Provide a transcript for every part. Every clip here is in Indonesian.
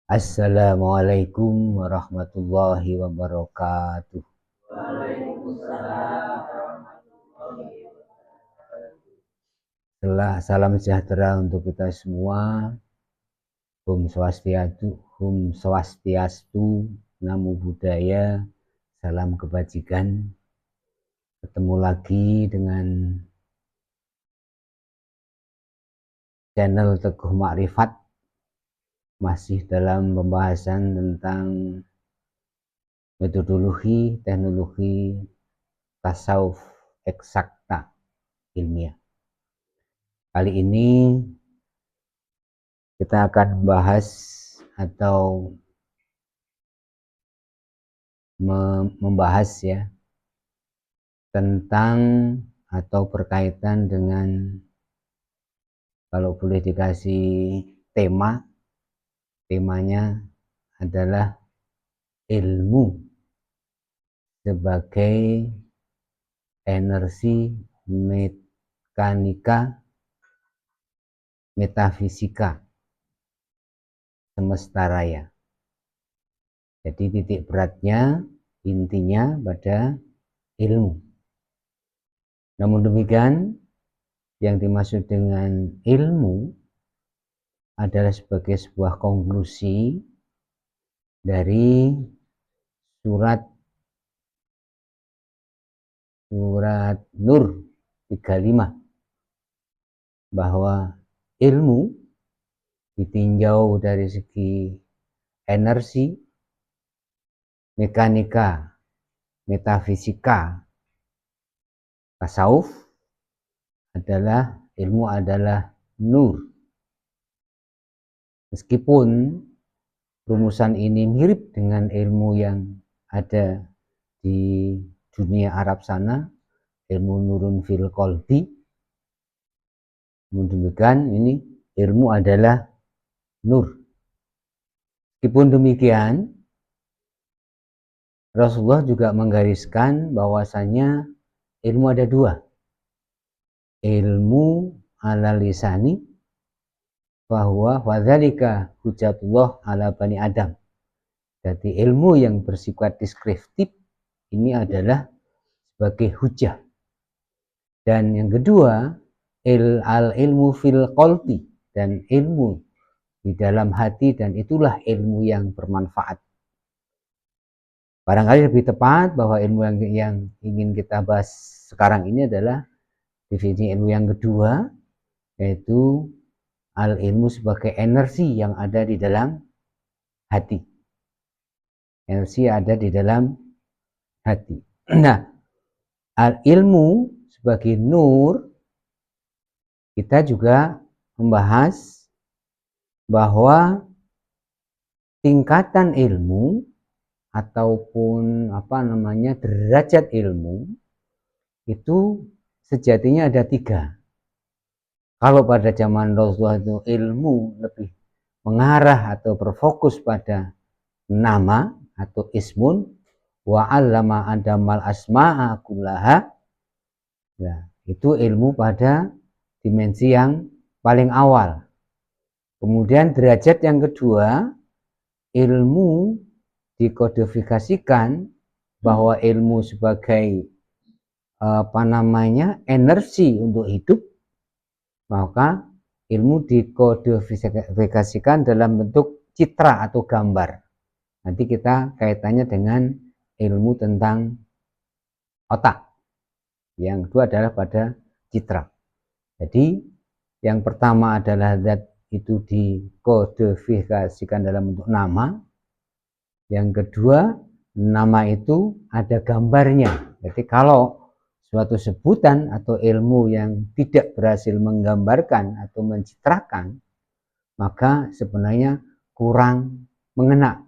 Assalamualaikum warahmatullahi wabarakatuh. Salam sejahtera untuk kita semua. Hum swastiastu, namo buddhaya, salam kebajikan. Ketemu lagi dengan channel Teguh Makrifat, masih dalam pembahasan tentang metodologi, teknologi, tasawuf eksakta ilmiah. Kali ini kita akan membahas atau membahas ya tentang atau berkaitan dengan, kalau boleh dikasih temanya adalah ilmu sebagai energi mekanika metafisika semesta raya. Jadi titik beratnya, intinya pada ilmu. Namun demikian, yang dimaksud dengan ilmu adalah sebagai sebuah konklusi dari surat Nur 35, bahwa ilmu ditinjau dari segi energi, mekanika, metafisika, tasawuf ilmu adalah nur. Meskipun rumusan ini mirip dengan ilmu yang ada di dunia Arab sana, ilmu nurun fil qalbi, demikian ini ilmu adalah nur. Meskipun demikian, Rasulullah juga menggariskan bahwasanya ilmu ada dua. Ilmu ala lisani, bahwa wadzalika hujjatullah ala bani Adam. Jadi ilmu yang bersifat deskriptif ini adalah sebagai hujah. Dan yang kedua, ilmu fil qalbi, dan ilmu di dalam hati, dan itulah ilmu yang bermanfaat. Barangkali lebih tepat bahwa ilmu yang ingin kita bahas sekarang ini adalah definisi ilmu yang kedua, yaitu al-ilmu sebagai energi yang ada di dalam hati. Energi ada di dalam hati. Nah, al-ilmu sebagai nur, kita juga membahas bahwa tingkatan ilmu ataupun derajat ilmu itu sejatinya ada tiga. Kalau pada zaman Rasulullah itu ilmu lebih mengarah atau berfokus pada nama atau ismun, wa 'allama adamal asma'a kullaha. Nah, itu ilmu pada dimensi yang paling awal. Kemudian derajat yang kedua, ilmu dikodifikasikan bahwa ilmu sebagai energi untuk hidup, maka ilmu dikodifikasikan dalam bentuk citra atau gambar. Nanti kita kaitannya dengan ilmu tentang otak. Yang kedua adalah pada citra. Jadi yang pertama adalah zat itu dikodifikasikan dalam bentuk nama. Yang kedua, nama itu ada gambarnya. Jadi kalau suatu sebutan atau ilmu yang tidak berhasil menggambarkan atau mencitrakan, maka sebenarnya kurang mengena,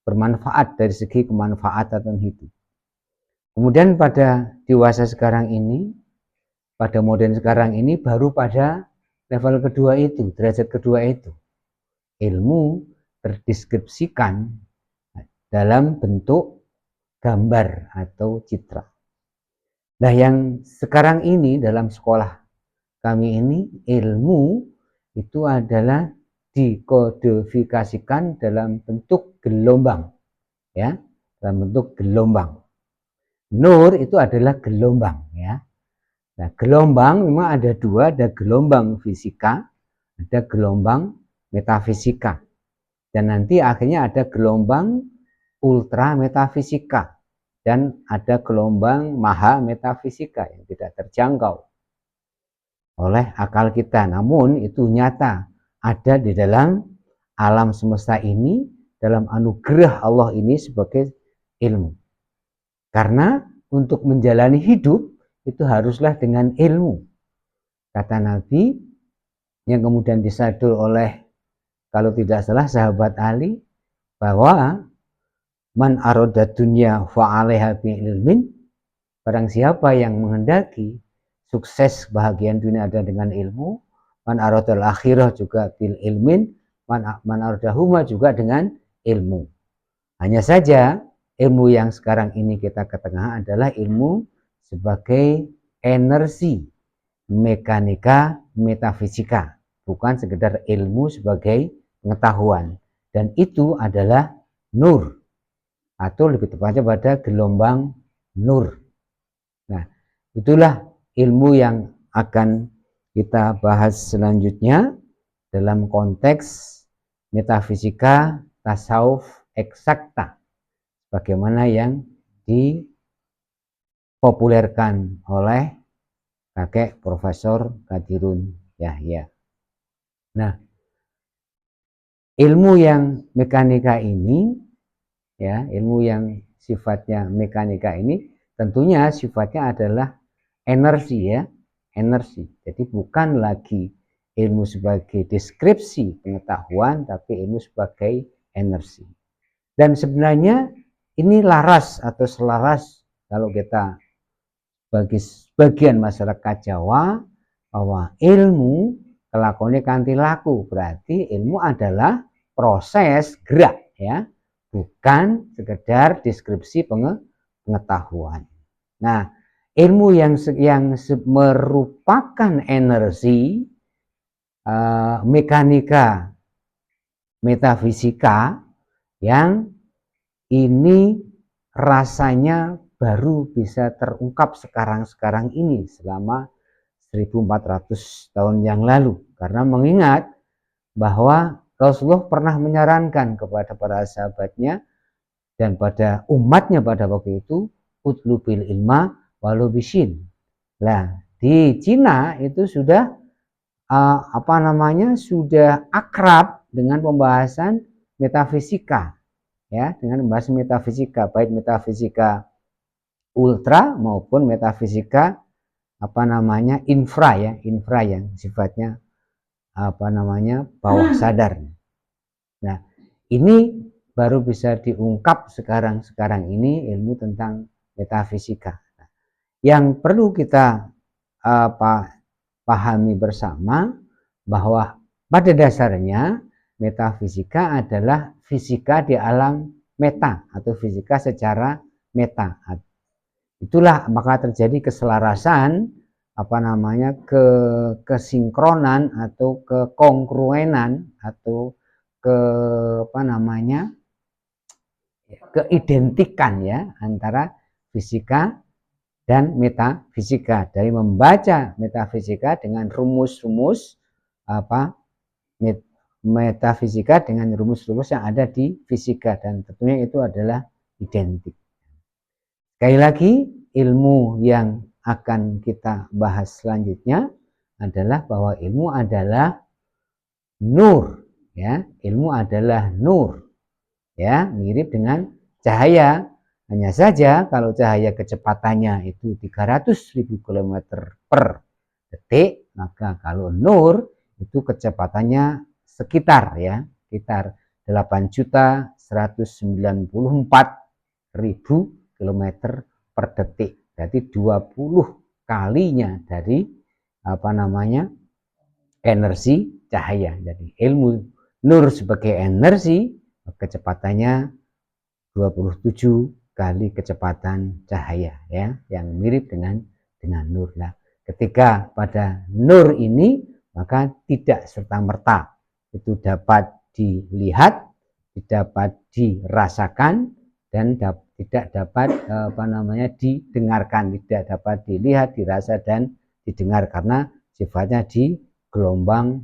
bermanfaat dari segi kemanfaatan hidup. Kemudian pada dewasa sekarang ini, pada modern sekarang ini, baru pada level kedua itu, derajat kedua itu, ilmu terdeskripsikan dalam bentuk gambar atau citra. Nah, yang sekarang ini dalam sekolah kami ini, ilmu itu adalah dikodifikasikan dalam bentuk gelombang, ya, dalam bentuk gelombang. Nur itu adalah gelombang, ya. Nah, gelombang memang ada dua, ada gelombang fisika, ada gelombang metafisika, dan nanti akhirnya ada gelombang ultra metafisika, dan ada gelombang maha metafisika yang tidak terjangkau oleh akal kita, namun itu nyata ada di dalam alam semesta ini, dalam anugerah Allah ini sebagai ilmu. Karena untuk menjalani hidup itu haruslah dengan ilmu. Kata Nabi yang kemudian disadur oleh, kalau tidak salah, sahabat Ali, bahwa man arada dunya fa 'alaiha bi ilmin, barang siapa yang menghendaki sukses bahagian dunia ada dengan ilmu, man aradal akhirah juga bil ilmin, man aradahuma juga dengan ilmu. Hanya saja ilmu yang sekarang ini kita ketengah adalah ilmu sebagai energi mekanika metafisika, bukan sekedar ilmu sebagai pengetahuan, dan itu adalah nur, atau lebih tepatnya pada gelombang nur. Nah, itulah ilmu yang akan kita bahas selanjutnya dalam konteks metafisika tasawuf eksakta, bagaimana yang dipopulerkan oleh kakek Profesor Qadirun Yahya. Nah, ilmu yang mekanika ini, ya, ilmu yang sifatnya mekanika ini tentunya sifatnya adalah energi, ya, energi. Jadi bukan lagi ilmu sebagai deskripsi pengetahuan, tapi ilmu sebagai energi. Dan sebenarnya ini laras atau selaras kalau kita bagi sebagian masyarakat Jawa, bahwa ilmu kelakuannya kanthi laku, berarti ilmu adalah proses gerak, ya, bukan sekedar deskripsi pengetahuan. Nah, ilmu yang merupakan energi mekanika metafisika yang ini rasanya baru bisa terungkap sekarang ini selama 1400 tahun yang lalu, karena mengingat bahwa Rasulullah pernah menyarankan kepada para sahabatnya dan pada umatnya pada waktu itu, utlubil ilma walau bisin. Nah, di Cina itu sudah sudah akrab dengan pembahasan metafisika, ya, dengan pembahasan metafisika, baik metafisika ultra maupun metafisika infra, ya, infra yang sifatnya bawah sadar. Nah, ini baru bisa diungkap sekarang ini ilmu tentang metafisika. Yang perlu kita pahami bersama bahwa pada dasarnya metafisika adalah fisika di alam meta atau fisika secara meta. Itulah maka terjadi keselarasan kesinkronan atau kekongruenan atau keidentikan, ya, antara fisika dan metafisika. Dari membaca metafisika dengan rumus-rumus metafisika dengan rumus-rumus yang ada di fisika, dan tentunya itu adalah identik. Sekali lagi, ilmu yang akan kita bahas selanjutnya adalah bahwa ilmu adalah nur, ya, ilmu adalah nur, ya, mirip dengan cahaya. Hanya saja kalau cahaya kecepatannya itu 300.000 km per detik, maka kalau nur itu kecepatannya sekitar 8.194.000 km per detik. Berarti 20 kalinya dari energi cahaya. Jadi ilmu nur sebagai energi kecepatannya 27 kali kecepatan cahaya, ya, yang mirip dengan nur. Nah, ketika pada nur ini maka tidak serta-merta itu dapat dilihat, dapat dirasakan, dan tidak dapat didengarkan, tidak dapat dilihat, dirasa, dan didengar, karena sifatnya di gelombang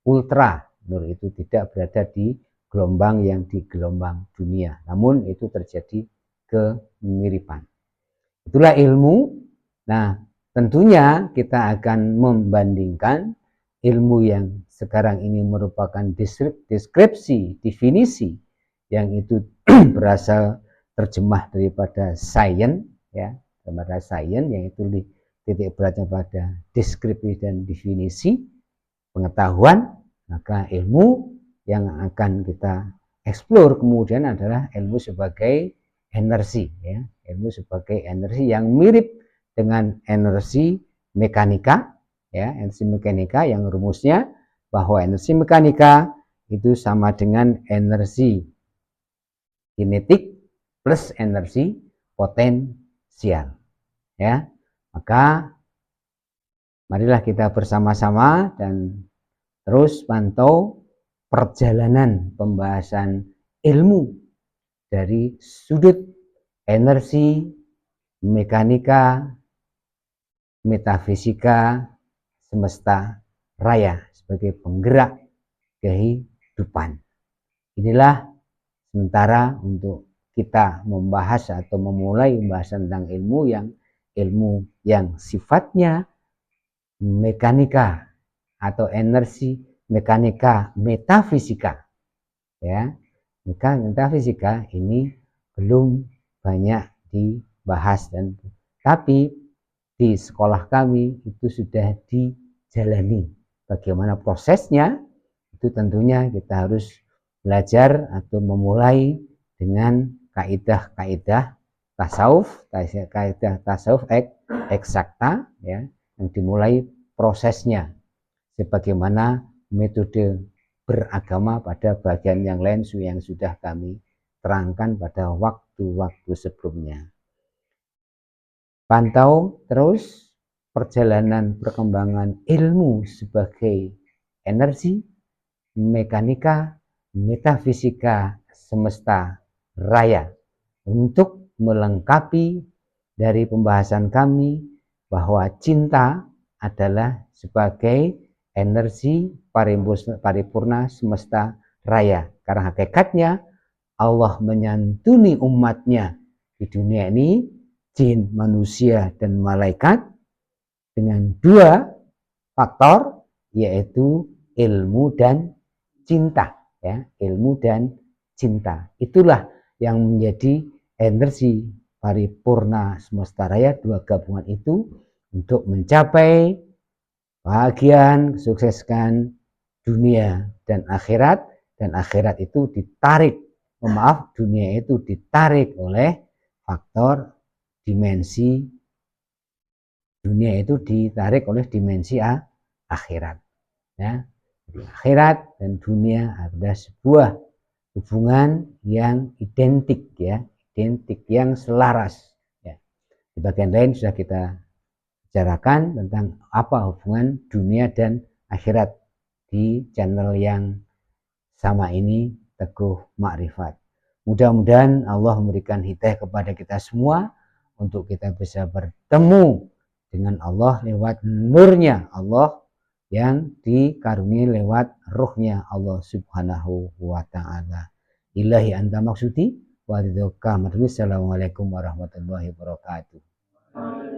ultra. Nur itu tidak berada di gelombang yang di gelombang dunia, namun itu terjadi kemiripan. Itulah ilmu. Nah, tentunya kita akan membandingkan ilmu yang sekarang ini merupakan deskripsi, definisi, yang itu berasal terjemah daripada sains, ya, daripada sains, yang itu titik beratnya pada deskripsi dan definisi pengetahuan. Maka ilmu yang akan kita eksplor kemudian adalah ilmu sebagai energi, ya, ilmu sebagai energi yang mirip dengan energi mekanika, ya, energi mekanika yang rumusnya bahwa energi mekanika itu sama dengan energi kinetik plus energi potensial, ya. Maka marilah kita bersama-sama dan terus pantau perjalanan pembahasan ilmu dari sudut energi, mekanika, metafisika, semesta raya sebagai penggerak kehidupan. Inilah sementara untuk kita membahas atau memulai pembahasan tentang ilmu yang sifatnya mekanika atau energi mekanika metafisika, ya. Metafisika ini belum banyak dibahas, dan tapi di sekolah kami itu sudah dijalani bagaimana prosesnya. Itu tentunya kita harus belajar atau memulai dengan kaidah-kaidah tasawuf, kaidah tasawuf eksakta, ya, yang dimulai prosesnya sebagaimana metode beragama pada bagian yang lain yang sudah kami terangkan pada waktu-waktu sebelumnya. Pantau terus perjalanan perkembangan ilmu sebagai energi, mekanika, metafisika, semesta raya untuk melengkapi dari pembahasan kami bahwa cinta adalah sebagai energi paripurna semesta raya, karena hakikatnya Allah menyantuni umatnya di dunia ini, jin, manusia, dan malaikat, dengan dua faktor, yaitu ilmu dan cinta, ya, ilmu dan cinta. Itulah yang menjadi energi paripurna semesta raya, dua gabungan itu, untuk mencapai bahagian sukseskan dunia dan akhirat itu ditarik, dunia itu ditarik oleh faktor dimensi, dunia itu ditarik oleh dimensi akhirat, ya. Akhirat dan dunia adalah sebuah hubungan yang identik, ya, identik, yang selaras, ya. Di bagian lain sudah kita bicarakan tentang apa hubungan dunia dan akhirat di channel yang sama ini, Teguh Makrifat. Mudah-mudahan Allah memberikan hidayah kepada kita semua untuk kita bisa bertemu dengan Allah lewat nurnya Allah yang dikaruniai lewat ruhnya Allah Subhanahu wa ta'ala. Ilahi anta maksudi wa ridhoka. Assalamualaikum warahmatullahi wabarakatuh.